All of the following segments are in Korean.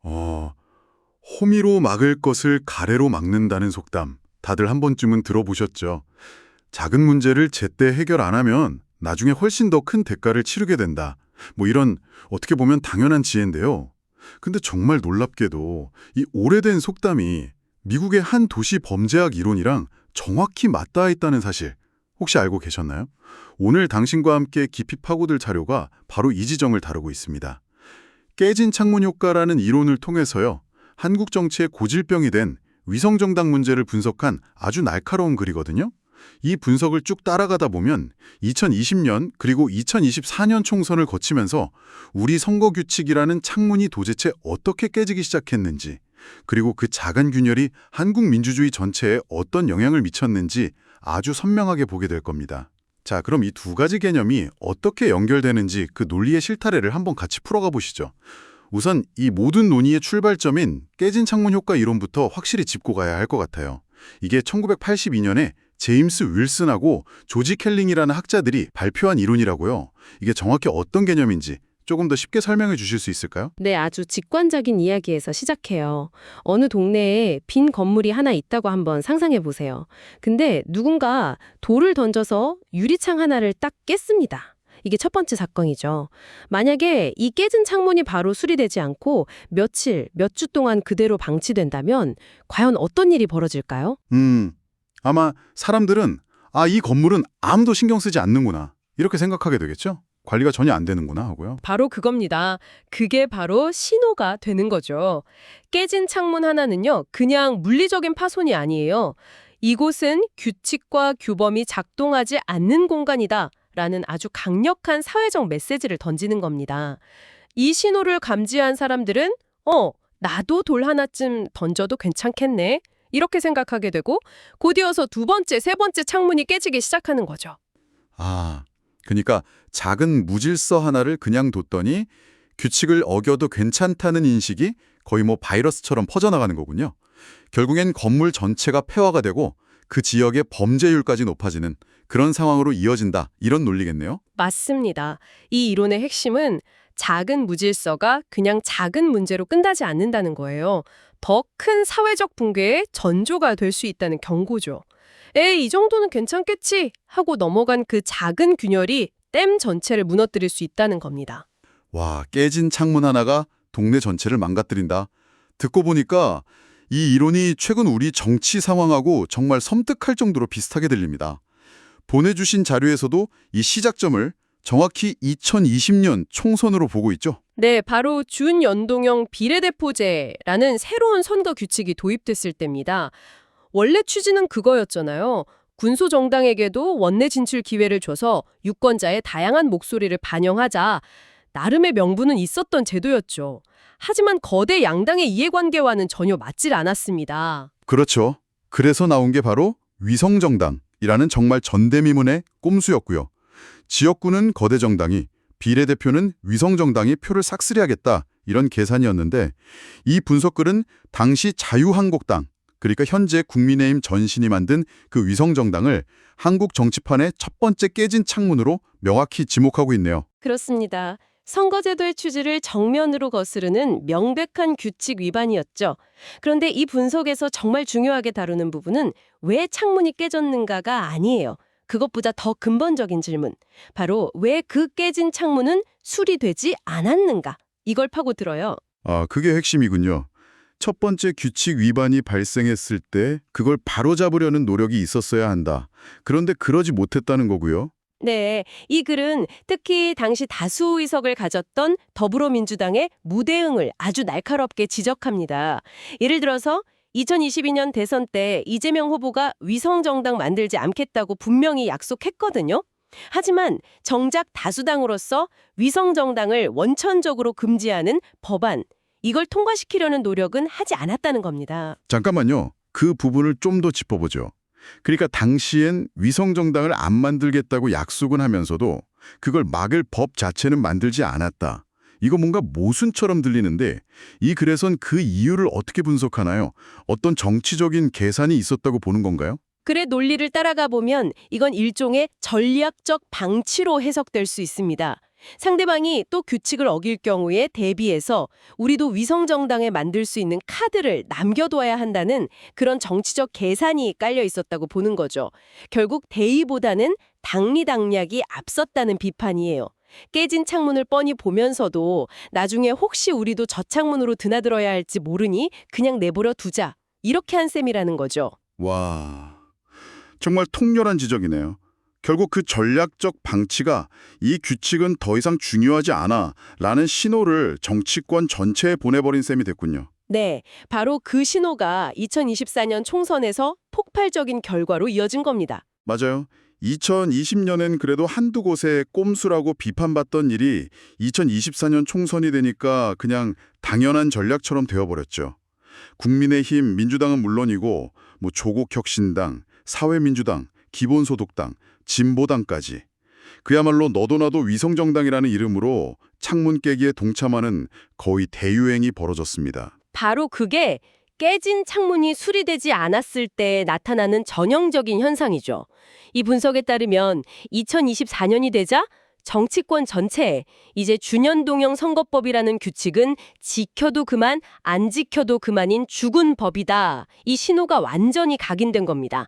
어, 호미로 막을 것을 가래로 막는다는 속담, 다들 한 번쯤은 들어보셨죠? 작은 문제를 제때 해결 안 하면 나중에 훨씬 더 큰 대가를 치르게 된다. 뭐 이런 어떻게 보면 당연한 지혜인데요. 근데 정말 놀랍게도 이 오래된 속담이 미국의 한 도시 범죄학 이론이랑 정확히 맞닿아 있다는 사실 혹시 알고 계셨나요? 오늘 당신과 함께 깊이 파고들 자료가 바로 이 지점을 다루고 있습니다. 깨진 창문 효과라는 이론을 통해서요. 한국 정치의 고질병이 된 위성정당 문제를 분석한 아주 날카로운 글이거든요. 이 분석을 쭉 따라가다 보면 2020년 그리고 2024년 총선을 거치면서 우리 선거 규칙이라는 창문이 도대체 어떻게 깨지기 시작했는지, 그리고 그 작은 균열이 한국 민주주의 전체에 어떤 영향을 미쳤는지 아주 선명하게 보게 될 겁니다. 자, 그럼 이 두 가지 개념이 어떻게 연결되는지 그 논리의 실타래를 한번 같이 풀어가 보시죠. 우선 이 모든 논의의 출발점인 깨진 창문 효과 이론부터 확실히 짚고 가야 할 것 같아요. 이게 1982년에 제임스 윌슨하고 조지 켈링이라는 학자들이 발표한 이론이라고요. 이게 정확히 어떤 개념인지 조금 더 쉽게 설명해 주실 수 있을까요? 네, 아주 직관적인 이야기에서 시작해요. 어느 동네에 빈 건물이 하나 있다고 한번 상상해 보세요. 근데 누군가 돌을 던져서 유리창 하나를 딱 깼습니다. 이게 첫 번째 사건이죠. 만약에 이 깨진 창문이 바로 수리되지 않고 며칠, 몇 주 동안 그대로 방치된다면 과연 어떤 일이 벌어질까요? 아마 사람들은 이 건물은 아무도 신경 쓰지 않는구나. 이렇게 생각하게 되겠죠? 관리가 전혀 안 되는구나 하고요. 바로 그겁니다. 그게 바로 신호가 되는 거죠. 깨진 창문 하나는요, 그냥 물리적인 파손이 아니에요. 이곳은 규칙과 규범이 작동하지 않는 공간이다 라는 아주 강력한 사회적 메시지를 던지는 겁니다. 이 신호를 감지한 사람들은 나도 돌 하나쯤 던져도 괜찮겠네. 이렇게 생각하게 되고 곧이어서 두 번째, 세 번째 창문이 깨지기 시작하는 거죠. 그러니까 작은 무질서 하나를 그냥 뒀더니 규칙을 어겨도 괜찮다는 인식이 거의 뭐 바이러스처럼 퍼져나가는 거군요. 결국엔 건물 전체가 폐화가 되고 그 지역의 범죄율까지 높아지는 그런 상황으로 이어진다. 이런 논리겠네요. 맞습니다. 이 이론의 핵심은 작은 무질서가 그냥 작은 문제로 끝나지 않는다는 거예요. 더 큰 사회적 붕괴의 전조가 될 수 있다는 경고죠. 이 정도는 괜찮겠지 하고 넘어간 그 작은 균열이 댐 전체를 무너뜨릴 수 있다는 겁니다. 와, 깨진 창문 하나가 동네 전체를 망가뜨린다. 듣고 보니까 이 이론이 최근 우리 정치 상황하고 정말 섬뜩할 정도로 비슷하게 들립니다. 보내주신 자료에서도 이 시작점을 정확히 2020년 총선으로 보고 있죠. 네, 바로 준연동형 비례대표제라는 새로운 선거 규칙이 도입됐을 때입니다. 원래 취지는 그거였잖아요. 군소정당에게도 원내 진출 기회를 줘서 유권자의 다양한 목소리를 반영하자. 나름의 명분은 있었던 제도였죠. 하지만 거대 양당의 이해관계와는 전혀 맞질 않았습니다. 그렇죠. 그래서 나온 게 바로 위성정당이라는 정말 전대미문의 꼼수였고요. 지역구는 거대 정당이, 비례대표는 위성정당이 표를 싹쓸이하겠다 이런 계산이었는데 이 분석글은 당시 자유한국당, 그러니까 현재 국민의힘 전신이 만든 그 위성정당을 한국 정치판의 첫 번째 깨진 창문으로 명확히 지목하고 있네요. 그렇습니다. 선거제도의 취지를 정면으로 거스르는 명백한 규칙 위반이었죠. 그런데 이 분석에서 정말 중요하게 다루는 부분은 왜 창문이 깨졌는가가 아니에요. 그것보다 더 근본적인 질문. 바로 왜 그 깨진 창문은 수리되지 않았는가? 이걸 파고들어요. 그게 핵심이군요. 첫 번째 규칙 위반이 발생했을 때 그걸 바로잡으려는 노력이 있었어야 한다. 그런데 그러지 못했다는 거고요. 네, 이 글은 특히 당시 다수 의석을 가졌던 더불어민주당의 무대응을 아주 날카롭게 지적합니다. 예를 들어서 2022년 대선 때 이재명 후보가 위성정당 만들지 않겠다고 분명히 약속했거든요. 하지만 정작 다수당으로서 위성정당을 원천적으로 금지하는 법안, 이걸 통과시키려는 노력은 하지 않았다는 겁니다. 잠깐만요. 그 부분을 좀 더 짚어보죠. 그러니까 당시엔 위성정당을 안 만들겠다고 약속은 하면서도 그걸 막을 법 자체는 만들지 않았다. 이거 뭔가 모순처럼 들리는데 이 글에선 그 이유를 어떻게 분석하나요? 어떤 정치적인 계산이 있었다고 보는 건가요? 글의 논리를 따라가 보면 이건 일종의 전략적 방치로 해석될 수 있습니다. 상대방이 또 규칙을 어길 경우에 대비해서 우리도 위성정당에 만들 수 있는 카드를 남겨둬야 한다는 그런 정치적 계산이 깔려 있었다고 보는 거죠. 결국 대의보다는 당리당략이 앞섰다는 비판이에요. 깨진 창문을 뻔히 보면서도 나중에 혹시 우리도 저 창문으로 드나들어야 할지 모르니 그냥 내버려 두자. 이렇게 한 셈이라는 거죠. 와, 정말 통렬한 지적이네요. 결국 그 전략적 방치가 이 규칙은 더 이상 중요하지 않아 라는 신호를 정치권 전체에 보내버린 셈이 됐군요. 네, 바로 그 신호가 2024년 총선에서 폭발적인 결과로 이어진 겁니다. 맞아요. 2020년엔 그래도 한두 곳에 꼼수라고 비판받던 일이 2024년 총선이 되니까 그냥 당연한 전략처럼 되어버렸죠. 국민의힘, 민주당은 물론이고 조국혁신당, 사회민주당, 기본소득당, 진보당까지 그야말로 너도 나도 위성정당이라는 이름으로 창문 깨기에 동참하는 거의 대유행이 벌어졌습니다. 바로 그게 깨진 창문이 수리되지 않았을 때 나타나는 전형적인 현상이죠. 이 분석에 따르면 2024년이 되자 정치권 전체에 이제 준연동형 선거법이라는 규칙은 지켜도 그만, 안 지켜도 그만인 죽은 법이다. 이 신호가 완전히 각인된 겁니다.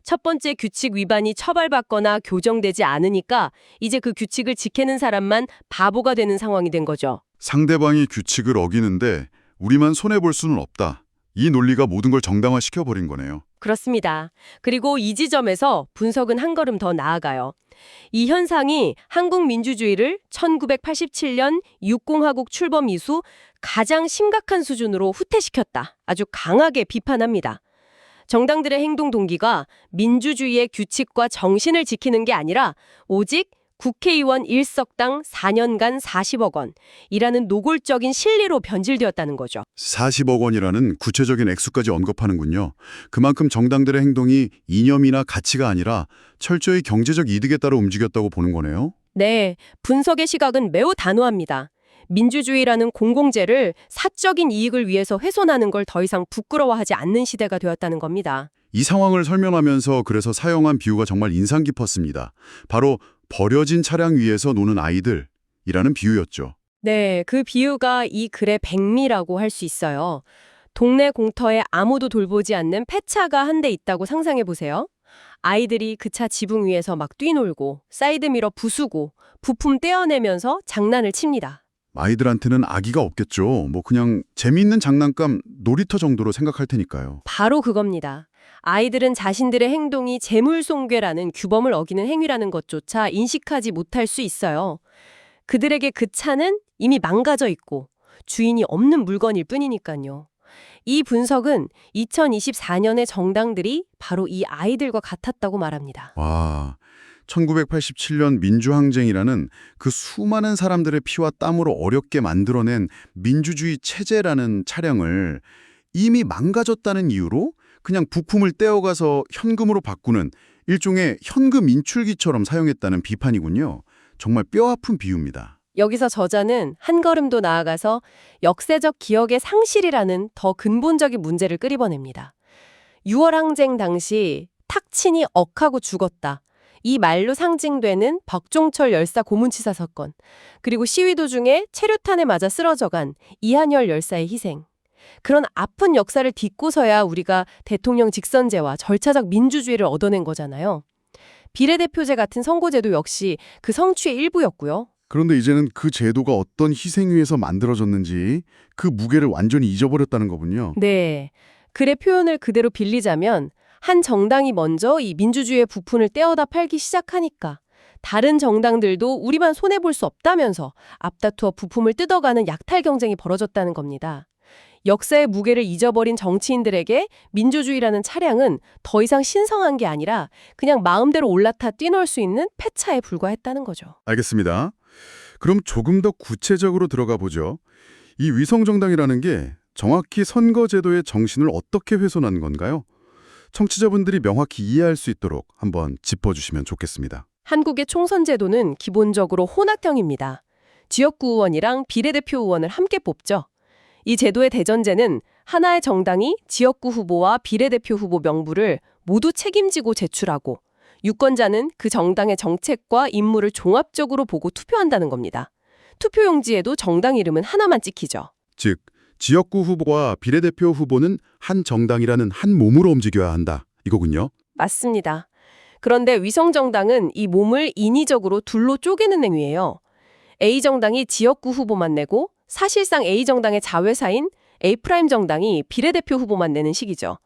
첫 번째 규칙 위반이 처벌받거나 교정되지 않으니까 이제 그 규칙을 지키는 사람만 바보가 되는 상황이 된 거죠. 상대방이 규칙을 어기는데 우리만 손해볼 수는 없다. 이 논리가 모든 걸 정당화시켜버린 거네요. 그렇습니다. 그리고 이 지점에서 분석은 한 걸음 더 나아가요. 이 현상이 한국 민주주의를 1987년 육공화국 출범 이후 가장 심각한 수준으로 후퇴시켰다. 아주 강하게 비판합니다. 정당들의 행동 동기가 민주주의의 규칙과 정신을 지키는 게 아니라 오직 국회의원 1석당 4년간 40억 원이라는 노골적인 실리로 변질되었다는 거죠. 40억 원이라는 구체적인 액수까지 언급하는군요. 그만큼 정당들의 행동이 이념이나 가치가 아니라 철저히 경제적 이득에 따라 움직였다고 보는 거네요. 네, 분석의 시각은 매우 단호합니다. 민주주의라는 공공재를 사적인 이익을 위해서 훼손하는 걸 더 이상 부끄러워하지 않는 시대가 되었다는 겁니다. 이 상황을 설명하면서 그래서 사용한 비유가 정말 인상 깊었습니다. 바로 버려진 차량 위에서 노는 아이들이라는 비유였죠. 네, 그 비유가 이 글의 백미라고 할 수 있어요. 동네 공터에 아무도 돌보지 않는 폐차가 한 대 있다고 상상해 보세요. 아이들이 그 차 지붕 위에서 막 뛰놀고 사이드미러 부수고 부품 떼어내면서 장난을 칩니다. 아이들한테는 아기가 없겠죠. 그냥 재미있는 장난감, 놀이터 정도로 생각할 테니까요. 바로 그겁니다. 아이들은 자신들의 행동이 재물손괴라는 규범을 어기는 행위라는 것조차 인식하지 못할 수 있어요. 그들에게 그 차는 이미 망가져 있고 주인이 없는 물건일 뿐이니까요. 이 분석은 2024년의 정당들이 바로 이 아이들과 같았다고 말합니다. 와, 1987년 민주항쟁이라는 그 수많은 사람들의 피와 땀으로 어렵게 만들어낸 민주주의 체제라는 차량을 이미 망가졌다는 이유로 그냥 부품을 떼어가서 현금으로 바꾸는 일종의 현금 인출기처럼 사용했다는 비판이군요. 정말 뼈아픈 비유입니다. 여기서 저자는 한 걸음도 나아가서 역사적 기억의 상실이라는 더 근본적인 문제를 끄집어냅니다. 6월 항쟁 당시 탁친이 억하고 죽었다. 이 말로 상징되는 박종철 열사 고문치사 사건, 그리고 시위 도중에 체류탄에 맞아 쓰러져간 이한열 열사의 희생. 그런 아픈 역사를 딛고서야 우리가 대통령 직선제와 절차적 민주주의를 얻어낸 거잖아요. 비례대표제 같은 선거제도 역시 그 성취의 일부였고요. 그런데 이제는 그 제도가 어떤 희생 위에서 만들어졌는지 그 무게를 완전히 잊어버렸다는 거군요. 네. 글의 표현을 그대로 빌리자면 한 정당이 먼저 이 민주주의의 부품을 떼어다 팔기 시작하니까 다른 정당들도 우리만 손해볼 수 없다면서 앞다투어 부품을 뜯어가는 약탈 경쟁이 벌어졌다는 겁니다. 역사의 무게를 잊어버린 정치인들에게 민주주의라는 차량은 더 이상 신성한 게 아니라 그냥 마음대로 올라타 뛰놀 수 있는 폐차에 불과했다는 거죠. 알겠습니다. 그럼 조금 더 구체적으로 들어가 보죠. 이 위성정당이라는 게 정확히 선거제도의 정신을 어떻게 훼손한 건가요? 청취자분들이 명확히 이해할 수 있도록 한번 짚어주시면 좋겠습니다. 한국의 총선제도는 기본적으로 혼합형입니다. 지역구 의원이랑 비례대표 의원을 함께 뽑죠. 이 제도의 대전제는 하나의 정당이 지역구 후보와 비례대표 후보 명부를 모두 책임지고 제출하고 유권자는 그 정당의 정책과 임무를 종합적으로 보고 투표한다는 겁니다. 투표용지에도 정당 이름은 하나만 찍히죠. 즉, 지역구 후보와 비례대표 후보는 한 정당이라는 한 몸으로 움직여야 한다. 이거군요. 맞습니다. 그런데 위성정당은 이 몸을 인위적으로 둘로 쪼개는 행위예요. A정당이 지역구 후보만 내고 사실상 A정당의 자회사인 A'프라임 정당이 비례대표 후보만 내는 식이죠.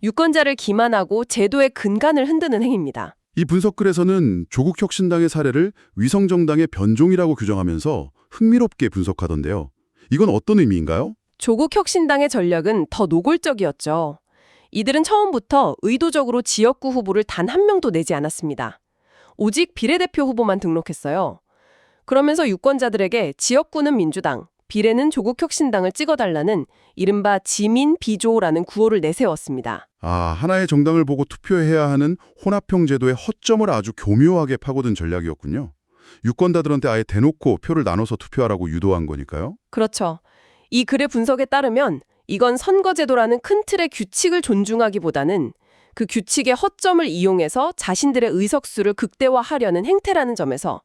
유권자를 기만하고 제도의 근간을 흔드는 행위입니다. 이 분석글에서는 조국혁신당의 사례를 위성정당의 변종이라고 규정하면서 흥미롭게 분석하던데요. 이건 어떤 의미인가요? 조국혁신당의 전략은 더 노골적이었죠. 이들은 처음부터 의도적으로 지역구 후보를 단 한 명도 내지 않았습니다. 오직 비례대표 후보만 등록했어요. 그러면서 유권자들에게 지역구는 민주당, 비례는 조국혁신당을 찍어달라는 이른바 지민 비조라는 구호를 내세웠습니다. 하나의 정당을 보고 투표해야 하는 혼합형 제도의 허점을 아주 교묘하게 파고든 전략이었군요. 유권자들한테 아예 대놓고 표를 나눠서 투표하라고 유도한 거니까요. 그렇죠. 이 글의 분석에 따르면 이건 선거제도라는 큰 틀의 규칙을 존중하기보다는 그 규칙의 허점을 이용해서 자신들의 의석수를 극대화하려는 행태라는 점에서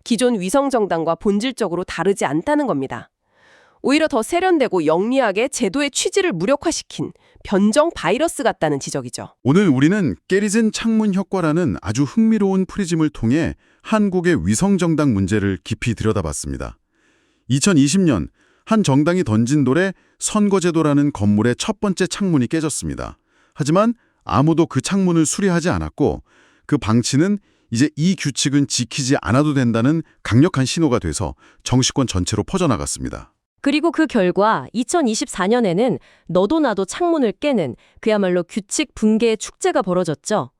기존 위성정당과 본질적으로 다르지 않다는 겁니다. 오히려 더 세련되고 영리하게 제도의 취지를 무력화시킨 변정 바이러스 같다는 지적이죠. 오늘 우리는 깨리진 창문 효과라는 아주 흥미로운 프리즘을 통해 한국의 위성정당 문제를 깊이 들여다봤습니다. 2020년 한 정당이 던진 돌에 선거제도라는 건물의 첫 번째 창문이 깨졌습니다. 하지만 아무도 그 창문을 수리하지 않았고 그 방치는 이제 이 규칙은 지키지 않아도 된다는 강력한 신호가 돼서 정치권 전체로 퍼져나갔습니다. 그리고 그 결과 2024년에는 너도 나도 창문을 깨는 그야말로 규칙 붕괴의 축제가 벌어졌죠.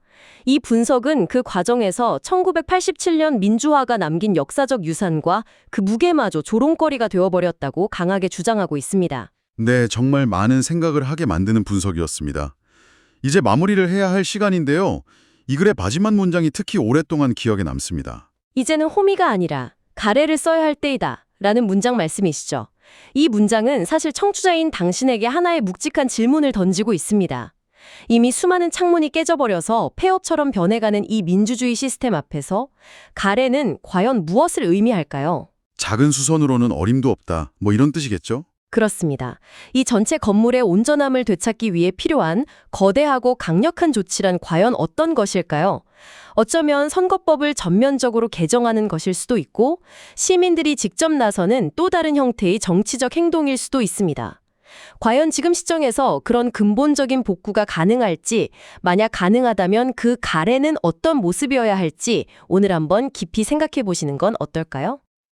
이 분석은 그 과정에서 1987년 민주화가 남긴 역사적 유산과 그 무게마저 조롱거리가 되어버렸다고 강하게 주장하고 있습니다. 네, 정말 많은 생각을 하게 만드는 분석이었습니다. 이제 마무리를 해야 할 시간인데요. 이 글의 마지막 문장이 특히 오랫동안 기억에 남습니다. 이제는 호미가 아니라 가래를 써야 할 때이다 라는 문장 말씀이시죠. 이 문장은 사실 청취자인 당신에게 하나의 묵직한 질문을 던지고 있습니다. 이미 수많은 창문이 깨져버려서 폐허처럼 변해가는 이 민주주의 시스템 앞에서 가래는 과연 무엇을 의미할까요? 작은 수선으로는 어림도 없다. 뭐 이런 뜻이겠죠? 그렇습니다. 이 전체 건물의 온전함을 되찾기 위해 필요한 거대하고 강력한 조치란 과연 어떤 것일까요? 어쩌면 선거법을 전면적으로 개정하는 것일 수도 있고 시민들이 직접 나서는 또 다른 형태의 정치적 행동일 수도 있습니다. 과연 지금 시점에서 그런 근본적인 복구가 가능할지, 만약 가능하다면 그 가래는 어떤 모습이어야 할지 오늘 한번 깊이 생각해 보시는 건 어떨까요?